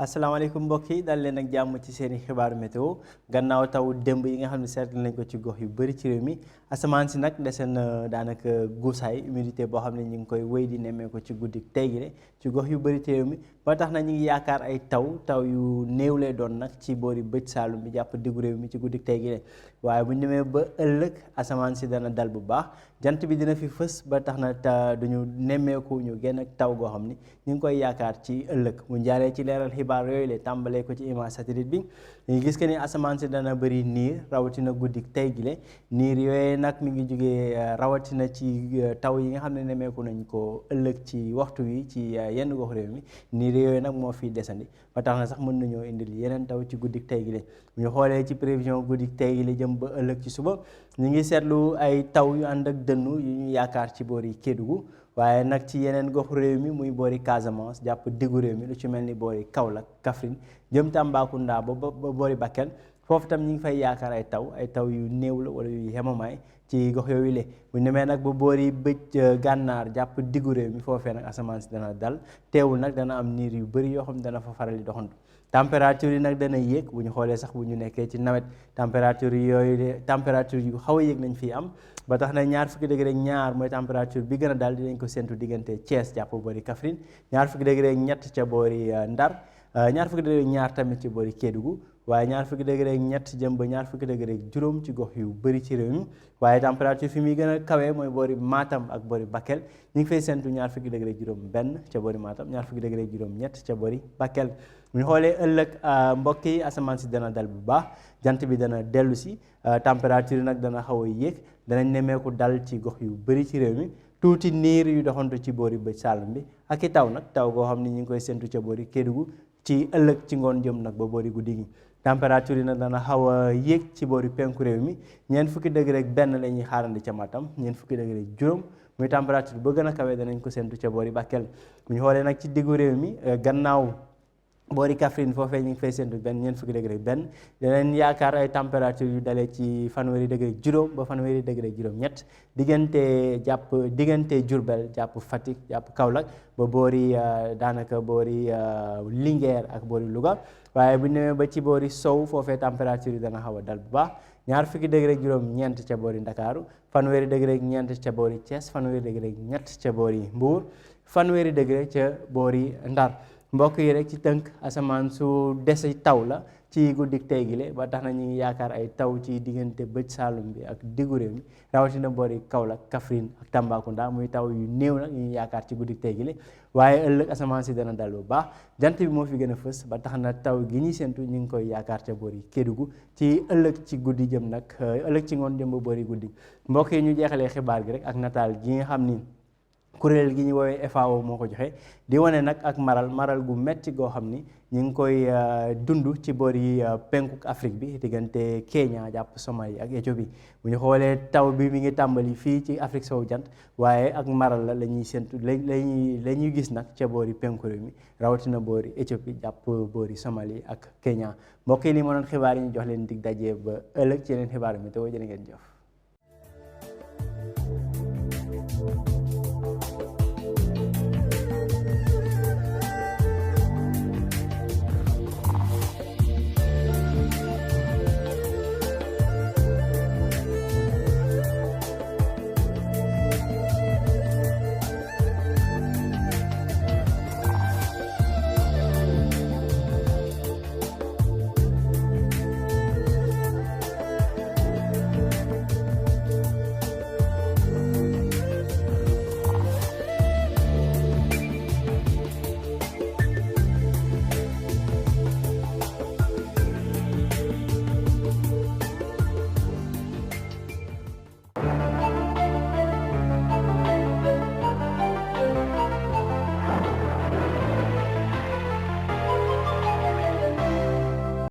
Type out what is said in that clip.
asalaamaaleykum mbokk yi dal leen ak jàmm ci seen i xibaaru météo gannaaw taw démb yi nga xam ne seetlu nañ ko ci gox yu bëri ci réew mi asamaan si nag dese na daanaka guusaay humidité boo xam ne ñu ngi koy wéy di nemmee ko ci guddi tey gi ci gox yu bëri ci réew mi ba tax na ñu ngi yaakaar ay taw yu néew lay doon nag ci boori bëj saalum bi jàpp diggu réew mi ci guddi tey gi waaye bu ñu demee ba ëllëg asamaan si dana dal bu baax jant bi dina fi fës ba tax na duñu nemmeeku ñu génn ak taw goo xam ni ñu ngi koy yaakaar ci ëllëg bu njaaree ci leeral xibaar yooyu la tàmbalee ko ci image satellite bi ñu gis que ni asamaan si dana bëri niir rawatina guddi tey gi niir yooyu nag mi ngi jógee rawatina ci taw yi nga xam ne nemmeeku nañ ko ëllëg ci waxtu wi ci yenn gox réew mi niir yooyu nag moo fiy desandi ba tax na sax mën nañoo indil yeneen taw ci guddi tey gi bu ñu xoolee ci prévision guddi tey gi jëm ba ëllëg ci suba ñu ngi seetlu ay taw yu ànd ak dënnu yu ñu yaakaar ci boori Kédougou waaye nag ci yeneen gox réew mi muy boori Casamance jàpp diggu réew mi lu ci mel ni boori Kaolack Kaffrine jëm Tambacounda ba boori Bakel foofu tam ñu ngi fay yaakaar ay taw yu néew la wala yu yemamaay ci gox yooyu le bu ñu demee nag ba boori bëj gànnaar jàpp diggu réew mi foofee nag asamaan si dana dal teewul nag dana am niir yu bëri yoo xam ne dana fa faral di doxantu température yi nag dana yéeg bu ñu xoolee sax bu ñu nekkee ci nawet température yooyu de température yu xaw a yéeg nañ fi am ba tax na ñaar fukki degré ak ñaar mooy température bi gën a daal dinañ ko séntu diggante Thiès jàpp boori Kaffrine ñaar fukki degré ak ñett ca boori Ndar ñaar fukki degré ak ñaar tamit ci boori Kédougou waaye ñaar fukki degré ak ñett jëm ba ñaar fukki degré ak juróom ci gox yu bëri ci réew mi waaye température fi muy gën a kawee mooy boori Matam ak boori Bakel ñu ngi fay séntu ñaar fukki degré ak juróom benn ca boori Matam ñaar fukki degré ak juróom ñett ca boori Bakel bu ñu xoolee ëllëg mbokk yi asamaan si dana dal bu baax jant bi dana dellu si température yi nag dana xaw a yéeg danañ nemmeeku dal ci gox yu bëri ci réew mi tuuti niir yu doxantu ci boori bëj saalum bi ak i taw nag taw goo xam ni ñu ngi koy séntu ca boori Kédougou ci ëllëg ci ngoon jëm nag ba boori guddi gi température yi nag dana xaw a yéeg ci boori penku réew mi ñeent fukki degré ak benn la ñuy xaarandi ca Matam ñeent fukki degré ak juróom muy température ba gën a kawee danañ ko séntu ca boori Bakel bu ñu xoolee nag ci diggu réew mi gannaaw boori Kaffrine foofee ñu ngi fay séntu benn ñeent fukki degré benn danañ yaakaar ay température yu dalee ci fanweeri degré juróom ba fanweeri degré juróom ñett diggante Diourbel jàpp Fatick jàpp Kaolack ba boori daanaka boori Linguère ak boori Louga waaye bu ñu demee ba ci boori sow foofee température yi dana xaw a dal bu baax ñaar fukki degré juróom ñeent ca boori Ndakaaru fanweeri degré ñeent ca boori Thiès fanweeri degré ñett ca boori Mbour fanweeri degré ca boori Ndar mbokk yi rek ci tënk asamaan su dese taw la ci guddik tey gi ba tax na ñu ngi yaakaar ay taw ci diggante bëj saalum bi ak diggu réew mi rawatina boori Kaolack Kaffrine ak Tambacounda muy taw yu néew nag ñu yaakaar ci guddik tey gi waaye ëllëg asamaan si dana dal bu baax jant bi moo fi gën a fës ba tax na taw gi ñuy séntu ñu ngi koy yaakaar ca boori Kédougou ci ëllëg ci guddi jëm nag ëllëg ci ngoon jëm ba boori guddi mbokk yi ñu jeexalee xibaar gi rek ak nataal gi nga xam ni kuréel gi ñu woowee FAO moo ko joxe di wane nag ak maral gu metti goo xam ni ñu ngi koy dund ci boori penkuk Afrique bi diggante Kenya jàpp Somalie ak Éthiopie bu ñu xoolee taw bi mi ngi tàmbali fii ci Afrique sowu jant waaye ak maral la ñuy séntu la ñuy gis nag ca boori penku réew mi rawatina boori Éthiopie jàpp boori Somalie ak Kenya mbokk yi li ma doon xibaar yi ñu jox leen dig daje ba ëllëg ci yeneen xibaar météo jërë ngeen jëf.